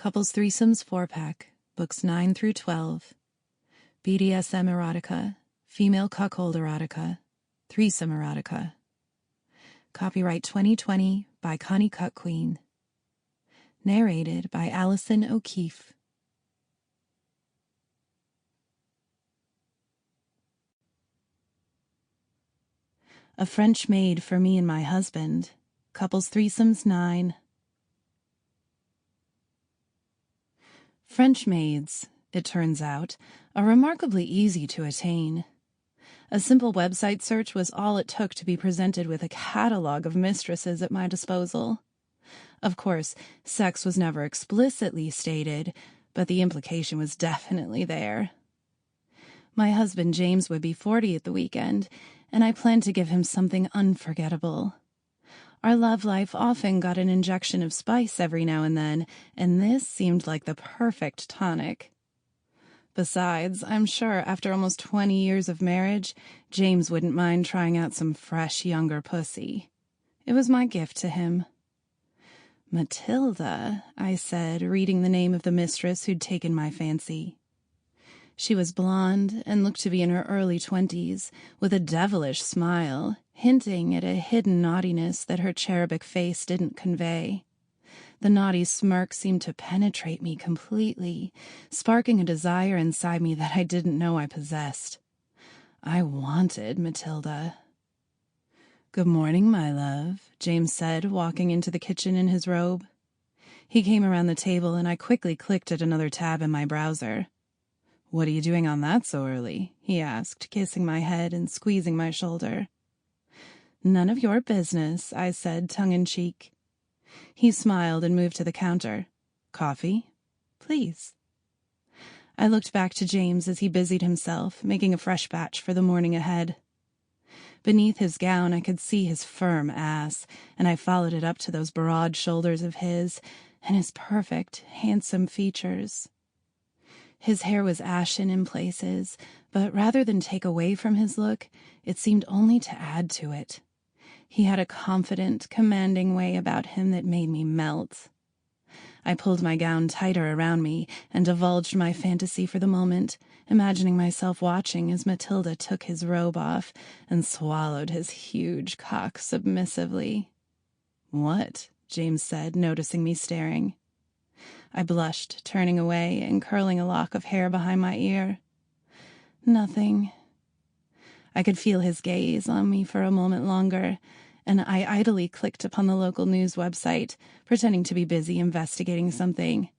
Couples Threesomes 4-pack, books 9 through 12. BDSM Erotica, Female Cuckold Erotica, Threesome Erotica. Copyright 2020 by Connie Cuckquean. Narrated by Allison Okeefe. A French Maid for Me and My Husband. Couples Threesomes 9. French maids, it turns out, are remarkably easy to attain. A simple website search was all it took to be presented with a catalog of mistresses at my disposal. Of course, sex was never explicitly stated, but the implication was definitely there. My husband James would be 40 at the weekend, and I planned to give him something unforgettable. Our love life often got an injection of spice every now and then, and this seemed like the perfect tonic. Besides, I'm sure after almost 20 years of marriage, James wouldn't mind trying out some fresh, younger pussy. It was my gift to him. "Matilda," I said, reading the name of the mistress who'd taken my fancy. She was blonde and looked to be in her early 20s, with a devilish smile, hinting at a hidden naughtiness that her cherubic face didn't convey. The naughty smirk seemed to penetrate me completely, sparking a desire inside me that I didn't know I possessed. I wanted Matilda. "Good morning, my love," James said, walking into the kitchen in his robe. He came around the table, and I quickly clicked at another tab in my browser. "What are you doing on that so early?" he asked, kissing my head and squeezing my shoulder. "None of your business," I said, tongue-in-cheek. He smiled and moved to the counter. "Coffee? Please." I looked back to James as he busied himself, making a fresh batch for the morning ahead. Beneath his gown, I could see his firm ass, and I followed it up to those broad shoulders of his and his perfect, handsome features. His hair was ashen in places, but rather than take away from his look, it seemed only to add to it. He had a confident, commanding way about him that made me melt. I pulled my gown tighter around me and divulged my fantasy for the moment, imagining myself watching as Matilda took his robe off and swallowed his huge cock submissively. "What?" James said, noticing me staring. I blushed, turning away and curling a lock of hair behind my ear. "Nothing." I could feel his gaze on me for a moment longer, and I idly clicked upon the local news website, pretending to be busy investigating something.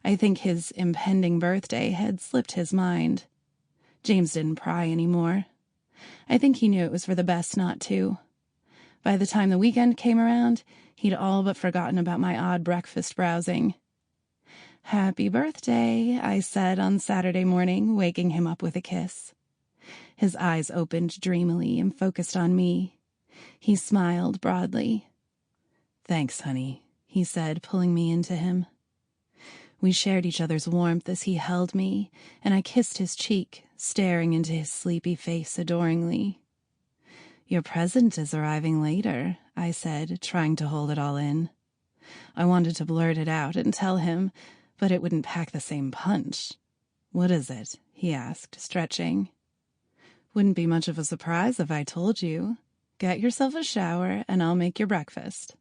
I think his impending birthday had slipped his mind. James didn't pry anymore. I think he knew it was for the best not to. By the time the weekend came around, he'd all but forgotten about my odd breakfast browsing. "Happy birthday," I said on Saturday morning, waking him up with a kiss. His eyes opened dreamily and focused on me. He smiled broadly. "Thanks, honey," he said, pulling me into him. We shared each other's warmth as he held me, and I kissed his cheek, staring into his sleepy face adoringly. "Your present is arriving later," I said, trying to hold it all in. I wanted to blurt it out and tell him, but it wouldn't pack the same punch. "What is it?" he asked, stretching. "Wouldn't be much of a surprise if I told you. Get yourself a shower, and I'll make your breakfast."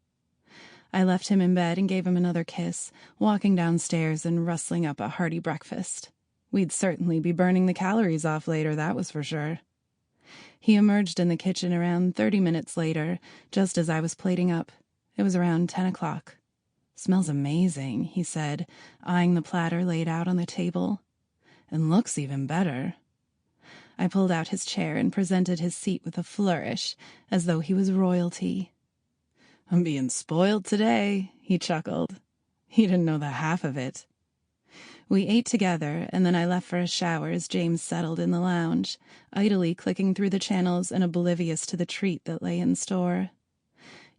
I left him in bed and gave him another kiss, walking downstairs and rustling up a hearty breakfast. We'd certainly be burning the calories off later, that was for sure. He emerged in the kitchen around 30 minutes later, just as I was plating up. It was around 10 o'clock. "Smells amazing," he said, eyeing the platter laid out on the table. "And looks even better." I pulled out his chair and presented his seat with a flourish, as though he was royalty. "I'm being spoiled today," he chuckled. He didn't know the half of it. We ate together, and then I left for a shower as James settled in the lounge, idly clicking through the channels and oblivious to the treat that lay in store.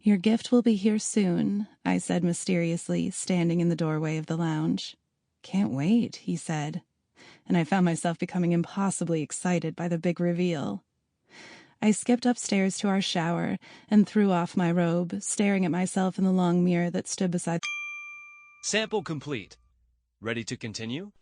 "Your gift will be here soon," I said mysteriously, standing in the doorway of the lounge. "Can't wait," he said, and I found myself becoming impossibly excited by the big reveal. I skipped upstairs to our shower and threw off my robe, staring at myself in the long mirror that stood beside. Sample complete. Ready to continue?